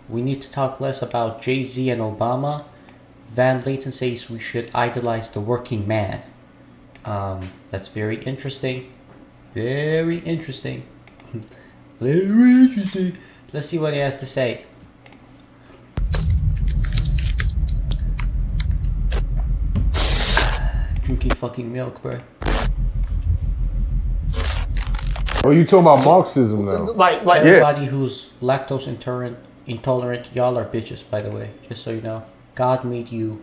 We need to talk less about Jay-Z and Obama. Van Layton says we should idolize the working man. That's very interesting. Very interesting. Very interesting. Let's see what he has to say. Drinking fucking milk, bro. Oh, you talking about Marxism now? Like Everybody who's lactose intolerant, y'all are bitches, by the way. Just so you know. God made you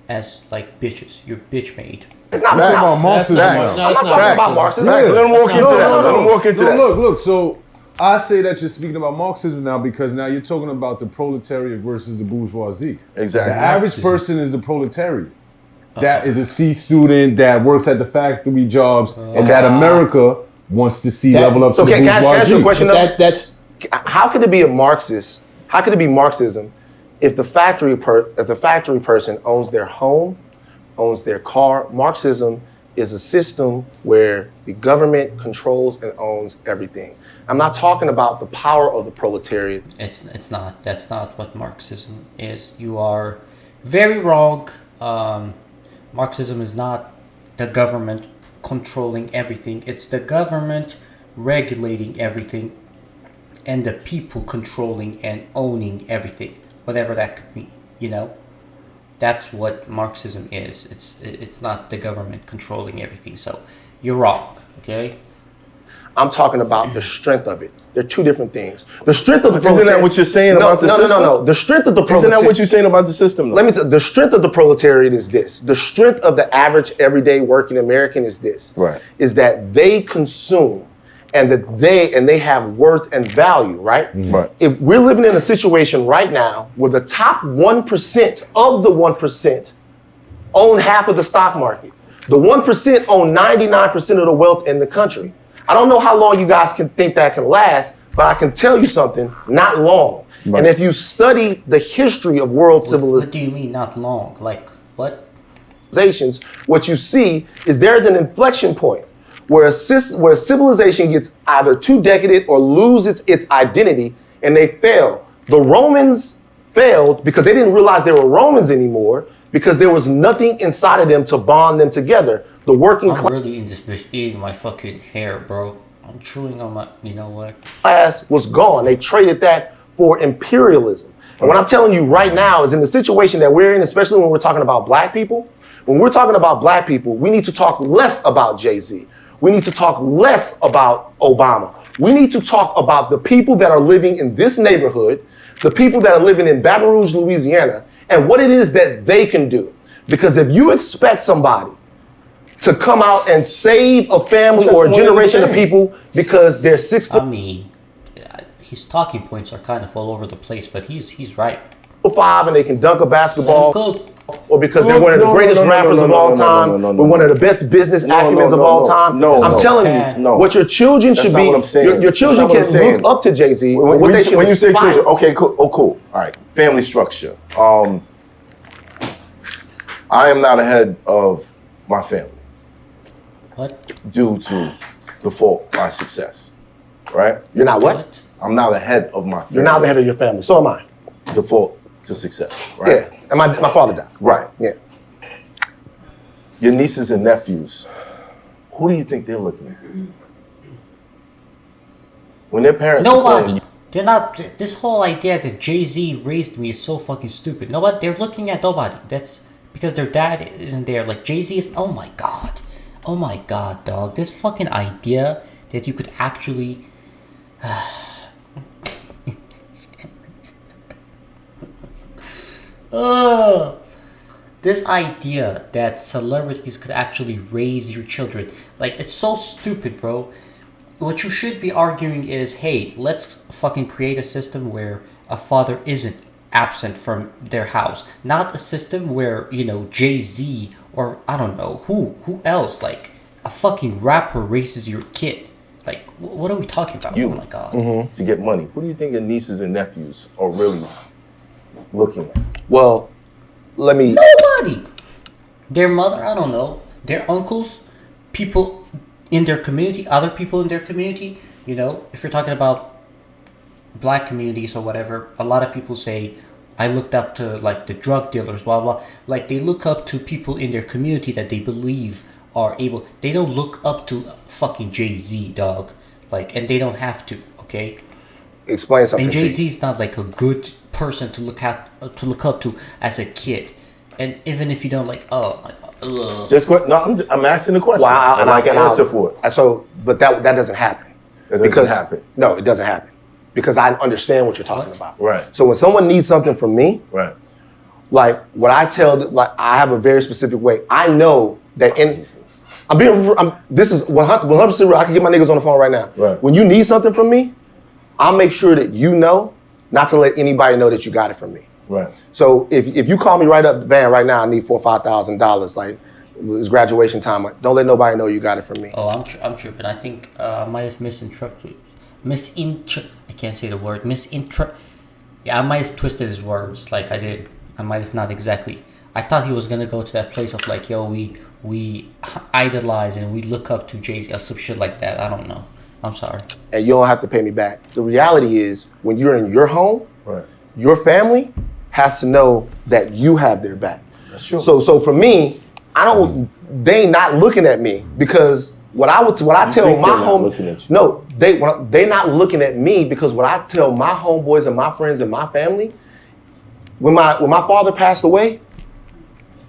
as like bitches. You're bitch made. It's not Talking about Marxism now. I'm not talking about Marxism. Yeah. Let him walk into that. Let him walk into that. Look. So I say that you're speaking about Marxism now because now you're talking about the proletariat versus the bourgeoisie. Exactly. The average person is the proletariat. That is a C student that works at the factory jobs, and that America wants to see level up to the can I ask you a question? That's How could it be a Marxist? How could it be Marxism if the factory person owns their home, owns their car? Marxism is a system where the government controls and owns everything. I'm not talking about the power of the proletariat. It's not. That's not what Marxism is. You are very wrong. Marxism is not the government controlling everything. It's the government regulating everything and the people controlling and owning everything, whatever that could be, you know? That's what Marxism is. It's not the government controlling everything. So you're wrong, okay? I'm talking about the strength of it. They're two different things. The strength of the Isn't that what you're saying about the system? No. The strength of the Isn't proletariat. that what you're saying about the system? Though? The strength of the proletariat is this. The strength of the average everyday working American is this. Right. Is that they consume and that they have worth and value, right? Right. If we're living in a situation right now where the top 1% of the 1% own half of the stock market. The 1% own 99% of the wealth in the country. I don't know how long you guys can think that can last, but I can tell you something, not long. Right. And if you study the history of world What do you mean not long? Like, what? civilizations, what you see is there's an inflection point where a civilization gets either too decadent or loses its identity and they fail. The Romans failed because they didn't realize they were Romans anymore because there was nothing inside of them to bond them together. The working I'm really in this bitch eating my fucking hair, bro. I'm chewing on my, you know what? class was gone. They traded that for imperialism. And what I'm telling you right now is in the situation that we're in, especially when we're talking about black people, when we're talking about black people, we need to talk less about Jay-Z. We need to talk less about Obama. We need to talk about the people that are living in this neighborhood, the people that are living in Baton Rouge, Louisiana, and what it is that they can do. Because if you expect somebody to come out and save a family or a generation of people because they're 6 I mean, his talking points are kind of all over the place, but he's right. 5 and they can dunk a basketball, Cook. or because they're one of the greatest rappers of all time, or one of the best business acumens of all time. I'm telling you, what your children should be. Not what I'm saying. Your children That's not what I'm can saying. look up to Jay-Z. When you say aspire. children, okay, cool. Oh, cool. All right. Family structure. I am not ahead of my family What? due to the fault my success. Right? You're not what? I'm not ahead of my family. You're not the head of your family. So am I. Default to success. Right? Yeah. And my father died. Right. Yeah. Your nieces and nephews, who do you think they're looking at? When their parents are calling Nobody. you, They're not. This whole idea that Jay-Z raised me is so fucking stupid. No, what? They're looking at nobody. That's because their dad isn't there. Like Jay-Z is. Oh my god. Oh my god, dog. This fucking idea that you could actually. This idea that celebrities could actually raise your children, like, it's so stupid, bro. What you should be arguing is, hey, let's fucking create a system where a father isn't absent from their house, not a system where, you know, Jay-Z or I don't know who else, like a fucking rapper raises your kid. Like, what are we talking about? You. Oh my god. to get money, who do you think your nieces and nephews are really looking at? Well, let me. Nobody. Their mother, I don't know. Their uncles, people in their community, other people in their community. You know, if you're talking about black communities or whatever, a lot of people say, I looked up to like the drug dealers, blah blah. Like they look up to people in their community that they believe are able. They don't look up to fucking Jay-Z, dog. Like, and they don't have to. Okay. Explain something. And Jay-Z's not like a good person to look up to as a kid. And even if you don't like, oh my god, ugh. Just no, I'm asking the question. Well, I'd like an answer for it. So, but that doesn't happen. It doesn't happen. No, it doesn't happen. Because I understand what you're talking about. Right. So when someone needs something from me, Right. like what I tell, like I have a very specific way. I know that this is 100% real. I can get my niggas on the phone right now. Right. When you need something from me, I'll make sure that you know not to let anybody know that you got it from me. Right. So if you call me right up, Van, right now, I need $4,000 or $5,000. Like it's graduation time. Don't let nobody know you got it from me. Oh, I'm tripping. I think I might have I can't say the word. Yeah, I might have twisted his words like I did. I might have not exactly. I thought he was gonna go to that place of like, yo, we idolize and we look up to Jay-Z or some shit like that. I don't know. I'm sorry. And you don't have to pay me back. The reality is, when you're in your home, Right. your family has to know that you have their back. That's true. So for me, they not looking at me because what I tell think my they're not looking at you? No, they not looking at me because what I tell my homeboys and my friends and my family, when my father passed away,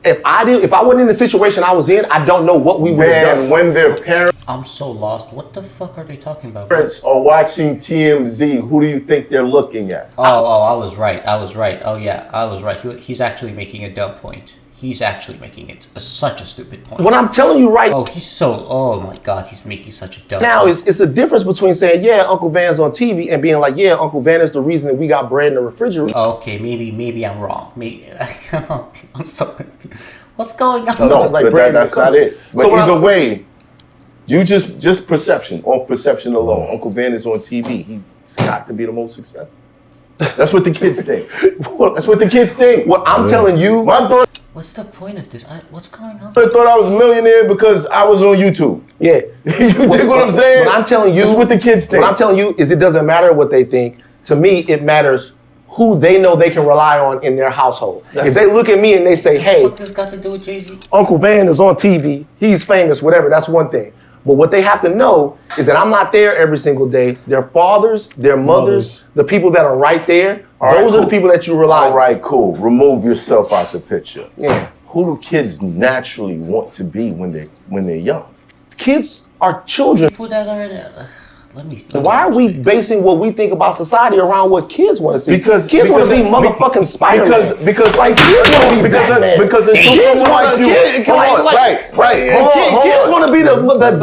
if I wasn't in the situation I was in, I don't know what we would have done. When their parents I'm so lost. What the fuck are they talking about? Bro? are watching TMZ, who do you think they're looking at? Oh, I was right. Oh yeah, I was right. He's actually making a dumb point. He's actually making such a stupid point. What I'm telling you right Oh my god, he's making such a dumb now point. it's a difference between saying, yeah, Uncle Van's on TV and being like, yeah, Uncle Van is the reason that we got bread in the refrigerator. Okay, maybe I'm wrong. Maybe I'm so confused. What's going on? No, like but Brandon that's not it. But So either way, you just perception, off perception alone. Uncle Van is on TV. He's got to be the most successful. That's what the kids think. That's what the kids think. What I'm telling you, My daughter What's the point of this? What's going on? thought I was a millionaire because I was on YouTube. yeah. You dig what I'm saying? What I'm telling you, That's what the kids think. What I'm telling you is it doesn't matter what they think. To me, it matters who they know they can rely on in their household. If they look at me and they say, hey, What this got to do with Jay-Z? Uncle Van is on TV, he's famous, whatever, that's one thing. But what they have to know is that I'm not there every single day. Their fathers, their mothers, the people that are right there, those are the people that you rely on. All right, cool. Remove yourself out the picture. Yeah. Who do kids naturally want to be when they're young? Kids are children. People that are in let me Why are we basing what we think about society around what kids want to see? Because kids want to be motherfucking Spider-Man. Because like kids want to be Batman. because until Kids someone wanna- likes you, kid- come on, like- right. Hold on. Kids want to be the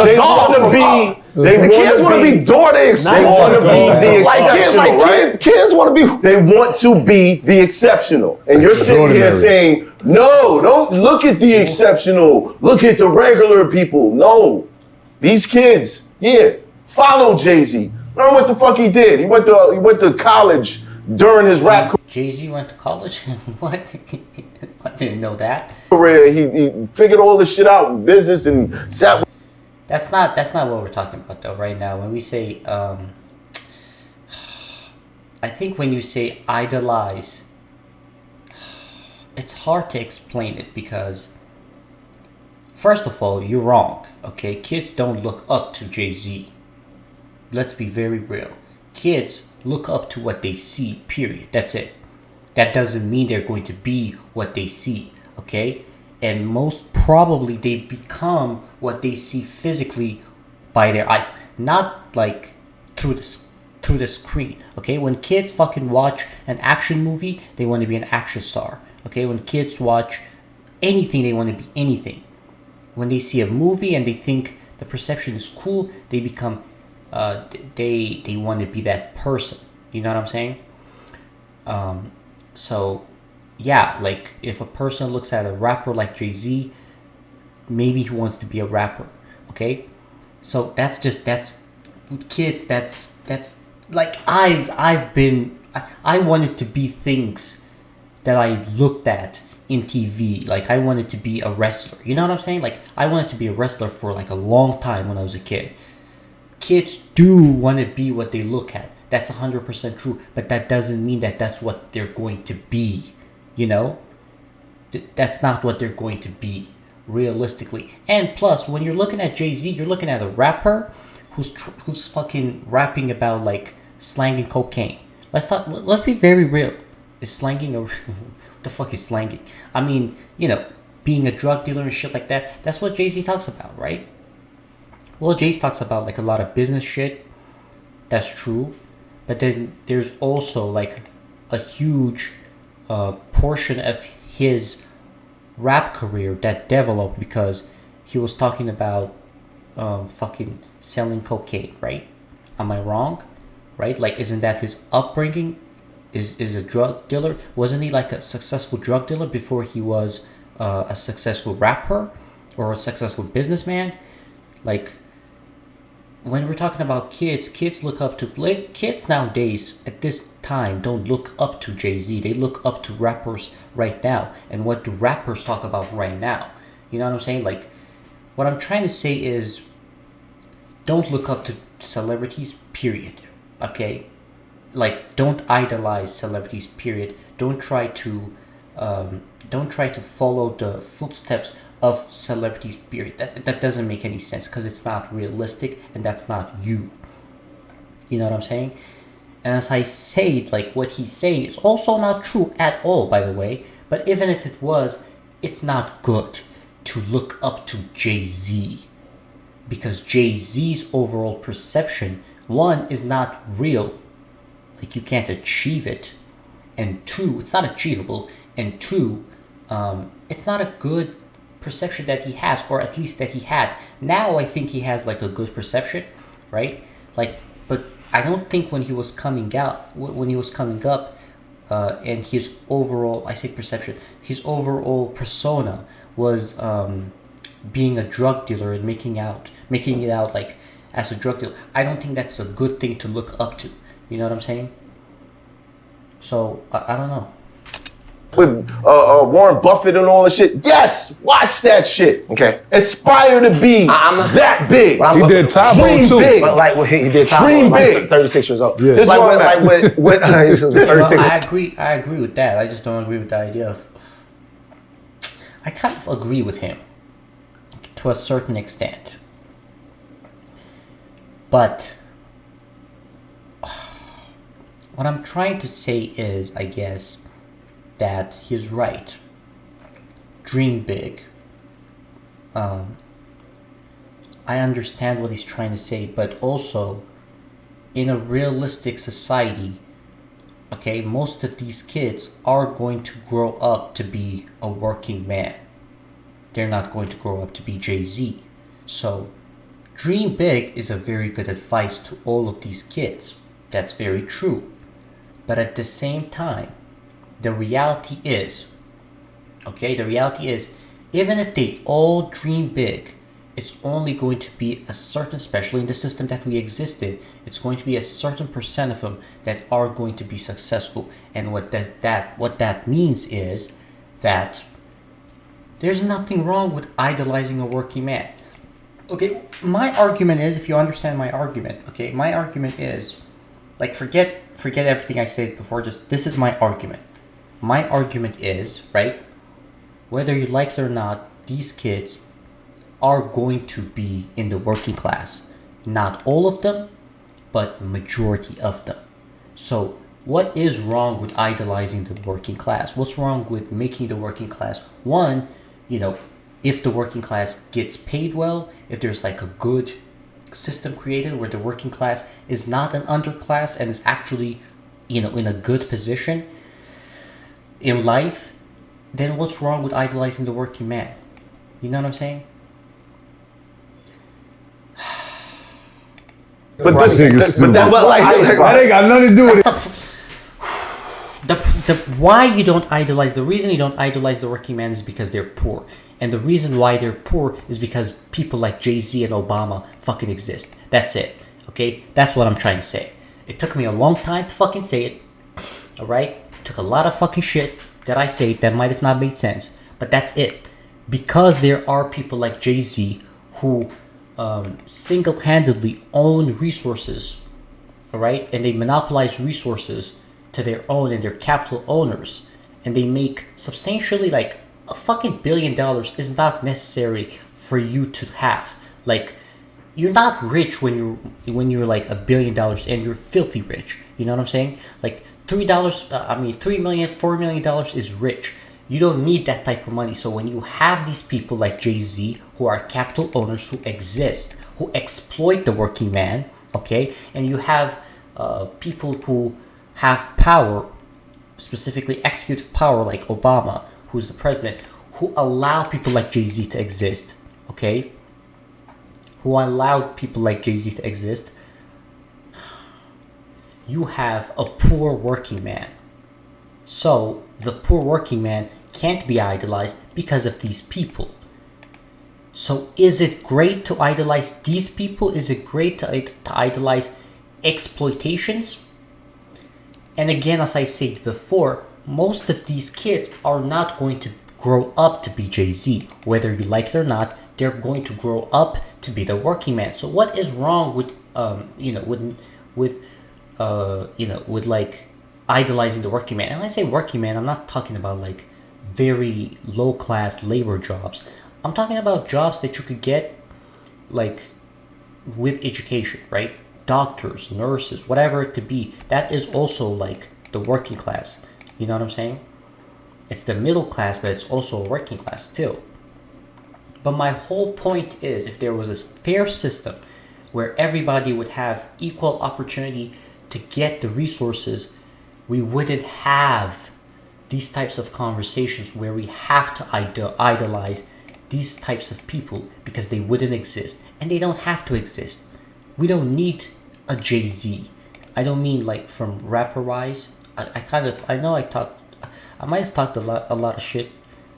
They dog want to from be. Up. They The kids want to be Dora the They Explorer. want to be the exceptional, right? Kids want to be. They want to be the exceptional. And you're sitting here saying, no, don't look at the exceptional. Look at the regular people. No. These kids, follow Jay-Z. Learn what the fuck he did. He went to college during his rap Jay-Z went to college? What? I didn't know that. career. He figured all this shit out in business and sat with That's not what we're talking about though right now. When we say I think when you say idolize, it's hard to explain it because first of all, you're wrong. Okay, kids don't look up to Jay-Z. Let's be very real. Kids look up to what they see, period. That's it. That doesn't mean they're going to be what they see, okay? And most probably they become what they see physically by their eyes, not like through the screen, okay? When kids fucking watch an action movie, they want to be an action star, okay? When kids watch anything, they want to be anything. When they see a movie and they think the perception is cool, they become they want to be that person. You know what I'm saying? So yeah, like if a person looks at a rapper like Jay-Z, maybe he wants to be a rapper. Okay, so that's kids. That's like I wanted to be things that I looked at in TV. Like I wanted to be a wrestler. You know what I'm saying? Like I wanted to be a wrestler for like a long time when I was a kid. Kids do want to be what they look at. That's 100% true. But that doesn't mean that that's what they're going to be. You know, that's not what they're going to be realistically. And plus, when you're looking at Jay-Z, you're looking at a rapper who's fucking rapping about like slanging cocaine. Let's be very real. Is slanging a what the fuck is slanging? I mean, you know, being a drug dealer and shit like that. That's what Jay-Z talks about, right? Well, Jay-Z talks about like a lot of business shit. That's true. But then there's also like a huge portion of his rap career that developed because he was talking about fucking selling cocaine, right? Am I wrong? Right? Like, isn't that his upbringing? Is a drug dealer? Wasn't he like a successful drug dealer before he was a successful rapper or a successful businessman? Like, when we're talking about kids look up to, like, kids nowadays at this time don't look up to Jay-Z. They look up to rappers right now. And what do rappers talk about right now? You know what I'm saying? Like, what I'm trying to say is, don't look up to celebrities, period. Okay? Like, don't idolize celebrities, period. Don't try to follow the footsteps of celebrities, period. That doesn't make any sense because it's not realistic and that's not you. You know what I'm saying? And as I say, like, what he's saying is also not true at all, by the way. But even if it was, it's not good to look up to Jay-Z. Because Jay-Z's overall perception, one, is not real. Like, you can't achieve it. And two, it's not achievable. And two, it's not a good perception that he has, or at least that he had. Now I think he has like a good perception, right? Like, but I don't think when he was coming up, and his overall, I say perception, his overall persona was being a drug dealer and making it out like as a drug dealer. I don't think that's a good thing to look up to. You know what I'm saying? So I don't know. With Warren Buffett and all the shit. Yes, watch that shit. Okay. Aspire to be I'm not that big. But I'm- He did Tae Bo Dream too. big. But like what he did, Dream like big. 36 years old. Yeah. This Like one, what 36. Well, I agree with that. I just don't agree with the idea of. I kind of agree with him to a certain extent, but what I'm trying to say is, I guess, that he's right. Dream big. I understand what he's trying to say, but also, in a realistic society, okay, most of these kids are going to grow up to be a working man. They're not going to grow up to be Jay-Z. So, dream big is a very good advice to all of these kids. That's very true. But at the same time, the reality is, even if they all dream big, it's only going to be a certain, especially in the system that we exist in, it's going to be a certain percent of them that are going to be successful. And what that means is that there's nothing wrong with idolizing a working man. Okay, my argument is, if you understand my argument, okay, my argument is, like, forget everything I said before, just, this is my argument. My argument is, right, whether you like it or not, these kids are going to be in the working class. Not all of them, but majority of them. So what is wrong with idolizing the working class? What's wrong with making the working class, one, you know, if the working class gets paid well, if there's like a good system created where the working class is not an underclass and is actually, you know, in a good position in life, then what's wrong with idolizing the working man? You know what I'm saying? But This nigga's stupid. that's what That ain't got nothing to do with it. The reason you don't idolize the working man is because they're poor. And the reason why they're poor is because people like Jay-Z and Obama fucking exist. That's it. Okay? That's what I'm trying to say. It took me a long time to fucking say it. Alright? Took a lot of fucking shit that I say that might have not made sense. But that's it. Because there are people like Jay-Z who single-handedly own resources all right, and they monopolize resources to their own and their capital owners, and they make substantially like a fucking $1 billion is not necessary for you to have. Like, you're not rich when you're like $1 billion and you're filthy rich. You know what I'm saying? Like $3 million, $4 million is rich. You don't need that type of money. So when you have these people like Jay-Z who are capital owners who exist, who exploit the working man, okay, and you have people who have power, specifically executive power like Obama, who's the president, who allow people like Jay-Z to exist, okay, who allowed people like Jay-Z to exist, you have a poor working man. So the poor working man can't be idolized because of these people. So is it great to idolize these people? Is it great to idolize exploitations? And again, as I said before, most of these kids are not going to grow up to be Jay-Z. Whether you like it or not, they're going to grow up to be the working man. So what is wrong with with like idolizing the working man? And when I say working man, I'm not talking about like very low class labor jobs. I'm talking about jobs that you could get like with education, right? Doctors, nurses, whatever it could be. That is also like the working class. You know what I'm saying? It's the middle class, but it's also a working class too. But my whole point is, if there was a fair system where everybody would have equal opportunity to get the resources, we wouldn't have these types of conversations where we have to idolize these types of people, because they wouldn't exist, and they don't have to exist. We don't need a Jay-Z. I don't mean like from rapper wise. I might have talked a lot of shit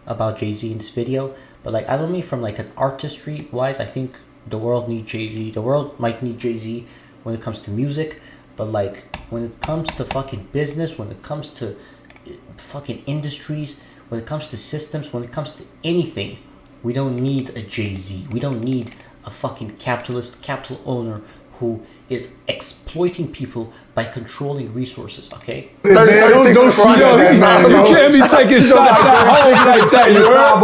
about Jay-Z in this video, but like I don't mean from like an artistry wise. I think the world needs Jay-Z. The world might need Jay-Z when it comes to music, but like when it comes to fucking business, when it comes to fucking industries, when it comes to systems, when it comes to anything, we don't need a Jay-Z. We don't need a fucking capital owner who is exploiting people by controlling resources, okay? Man, don't shoot at that man, You can't be taking shots at home like that, you heard?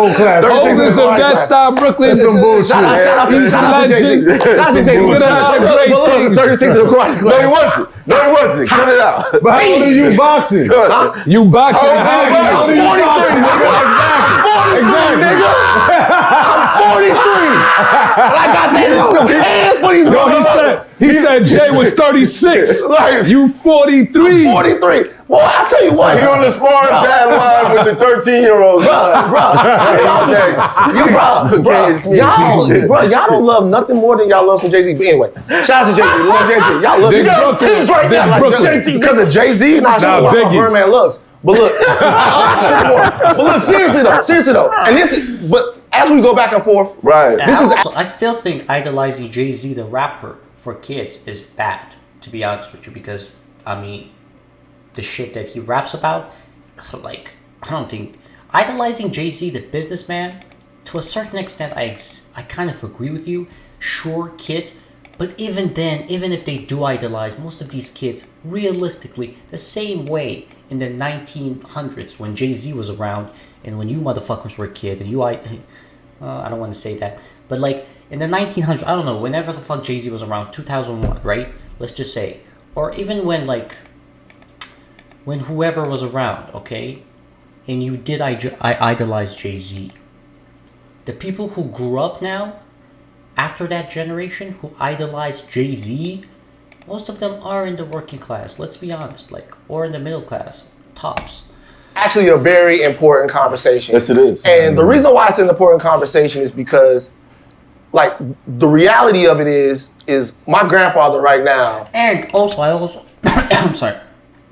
Holmes is a best star Brooklyn. That's some bullshit. Shout out to Jay-Z. Shout out to Jay-Z. Look at how great But look, things. 36 in the karate No, class. he wasn't. No, he wasn't. Cut it out. But how old are you boxing? You boxing. How old are you boxing, nigga? Exactly. 43. And I got the hands for these motherfuckers. He said Jay was 36. Like, You 43. 43. Boy, I tell you what. He on the sparring pad line with the 13-year-olds. Y'all don't love nothing more than y'all love from Jay-Z. But anyway, shout out to Jay-Z. Love Jay-Z. Y'all love Big y'all Brooklyn. teams right Big now. Like Brooklyn. Jay-Z. Because of Jay-Z, not sure what Biggie. Birdman loves. But look, but look, seriously though, and this is, but as we go back and forth, Right. I still think idolizing Jay-Z, the rapper, for kids is bad, to be honest with you, because, I mean, the shit that he raps about, like, I don't think... Idolizing Jay-Z, the businessman, to a certain extent, I kind of agree with you. Sure, kids, but even then, even if they do idolize, most of these kids, realistically, the same way in the 1900s when Jay-Z was around, and when you motherfuckers were a kid, and I don't want to say that, but like in the 1900s, I don't know, whenever the fuck Jay-Z was around, 2001, right? Let's just say, or even when whoever was around, okay, and you did idolize Jay-Z, the people who grew up now after that generation who idolized Jay-Z, most of them are in the working class. Let's be honest, like, or in the middle class, tops. actually a very important conversation. Yes, it is. And the reason why it's an important conversation is because, like, the reality of it is my grandfather right now. And also, I'm sorry.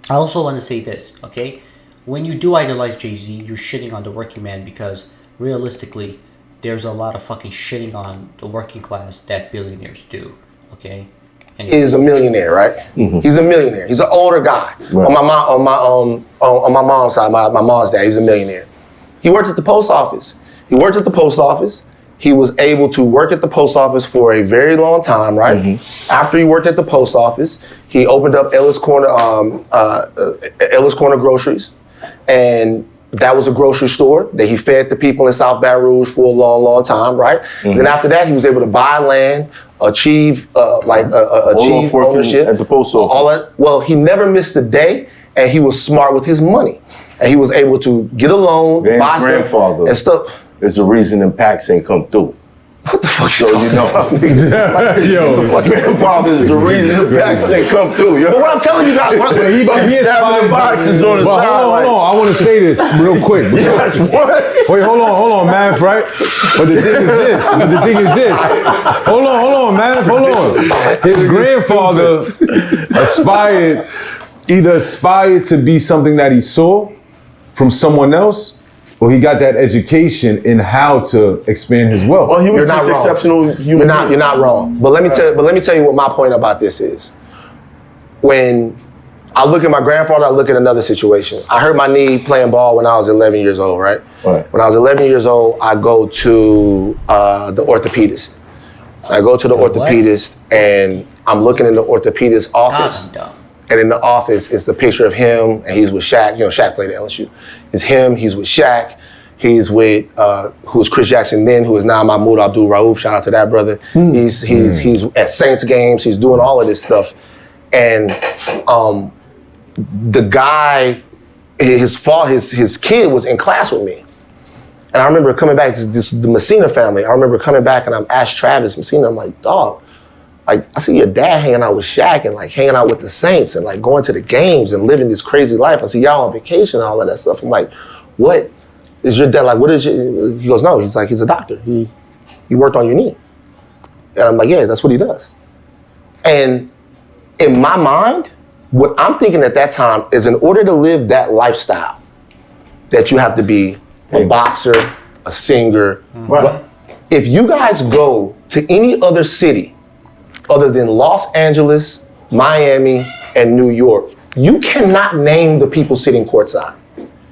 I also want to say this, okay? When you do idolize Jay-Z, you're shitting on the working man, because realistically, there's a lot of fucking shitting on the working class that billionaires do, okay? And Is a millionaire, right? Mm-hmm. He's a millionaire. He's an older guy. Right. On my mom's side, my mom's dad, he's a millionaire. He worked at the post office. he was able to work at the post office for a very long time, right? After he worked at the post office, he opened up Ellis Corner Groceries, and that was a grocery store that he fed the people in South Baton Rouge for a long, long time, right? Then after that, he was able to buy land, achieve ownership at the post office. All that. Well, he never missed a day, and he was smart with his money, and he was able to get a loan, Dan's buy grandfather stuff and stuff. is the reason them packs ain't come through. What the fuck So you know, Yo, grandfather is the reason the packs ain't come through. But what I'm telling you guys, He stabbing the boxes on the but side. hold on. I want to say this real quick. Yes, what? Wait, hold on, man, right? But the thing is this. Hold on, man, hold on. His grandfather aspired to be something that he saw from someone else, or he got that education in how to expand his wealth. Well, he was You're not just wrong. exceptional human. You're not wrong. But let me tell you what my point about this is. When I look at my grandfather, I look at another situation. I hurt my knee playing ball when I was 11 years old, right? Right. When I was 11 years old, I go to the orthopedist. I go to the orthopedist, and I'm looking in the orthopedist's office. And in the office, it's the picture of him, and he's with Shaq. You know, Shaq played at LSU. It's him, he's with Shaq. He's with, who was Chris Jackson then, who is now Mahmoud Abdul-Rauf. Shout out to that brother. He's at Saints games. He's doing all of this stuff. And the guy, his kid was in class with me. And I remember coming back, this the Messina family. I remember coming back and I'm asked Travis Messina, I'm like, dog, like, I see your dad hanging out with Shaq and like hanging out with the Saints and like going to the games and living this crazy life. I see y'all on vacation and all of that stuff. I'm like, what is your dad like? What is your, he goes, no, he's like, he's a doctor. He worked on your knee. And I'm like, yeah, that's what he does. And in my mind, what I'm thinking at that time is in order to live that lifestyle, that you have to be a boxer, a singer. But if you guys go to any other city other than Los Angeles, Miami, and New York, you cannot name the people sitting courtside.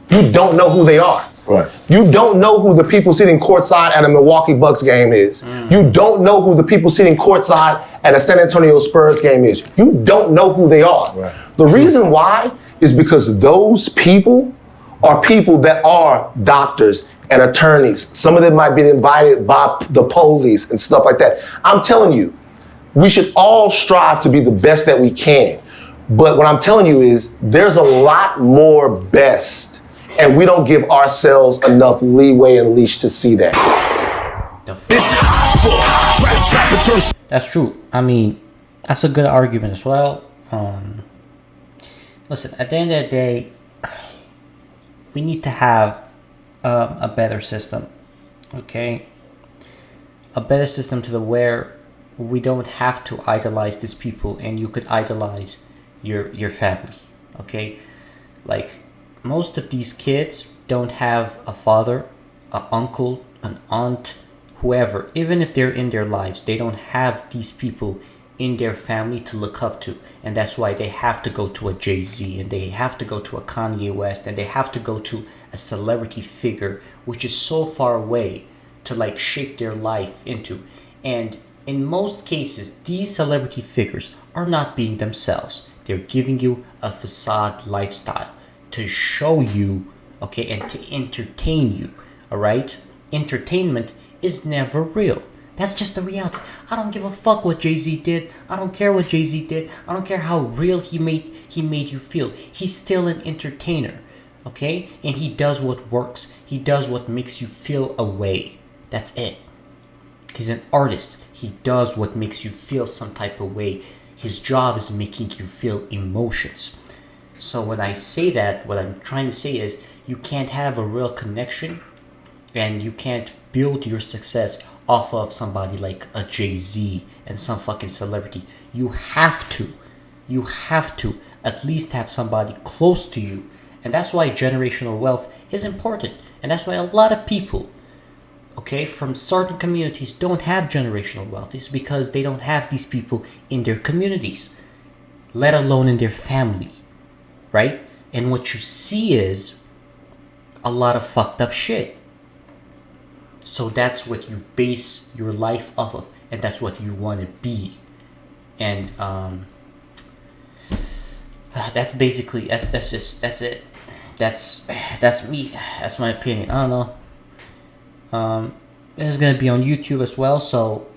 You don't know who they are. Right. You don't know who the people sitting courtside at a Milwaukee Bucks game is. You don't know who the people sitting courtside at a San Antonio Spurs game is. You don't know who they are. Right. The reason why is because those people are people that are doctors and attorneys. Some of them might be invited by the police and stuff like that. I'm telling you, we should all strive to be the best that we can. But what I'm telling you is there's a lot more best, and we don't give ourselves enough leeway and leash to see that. That's true. I mean, that's a good argument as well. Listen, at the end of the day, we need to have a better system, okay? A better system to the where we don't have to idolize these people, and you could idolize your family, okay? Like, most of these kids don't have a father, an uncle, an aunt, whoever. Even if they're in their lives, they don't have these people in their family to look up to, and that's why they have to go to a Jay-Z, and they have to go to a Kanye West, and they have to go to a celebrity figure which is so far away to like shape their life into. And in most cases, these celebrity figures are not being themselves. They're giving you a facade lifestyle to show you, okay, and to entertain you, all right? Entertainment is never real. That's just the reality. I don't give a fuck what Jay-Z did. I don't care what Jay-Z did. I don't care how real he made you feel. He's still an entertainer, okay? And he does what works. He does what makes you feel a way. That's it. He's an artist. He does what makes you feel some type of way. His job is making you feel emotions. So when I say that, what I'm trying to say is you can't have a real connection, and you can't build your success off of somebody like a Jay-Z and some fucking celebrity. You have to at least have somebody close to you. And that's why generational wealth is important. And that's why a lot of people, okay, from certain communities don't have generational wealth. It's because they don't have these people in their communities, let alone in their family, right? And what you see is a lot of fucked up shit. So that's what you base your life off of, and that's what you want to be. And that's basically that's it. That's me. That's my opinion. I don't know. This is gonna be on YouTube as well, so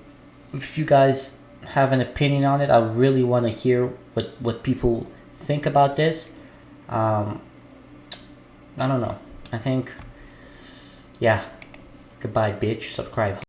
if you guys have an opinion on it, I really want to hear what people think about this. I don't know. I think, yeah. Goodbye, bitch. Subscribe.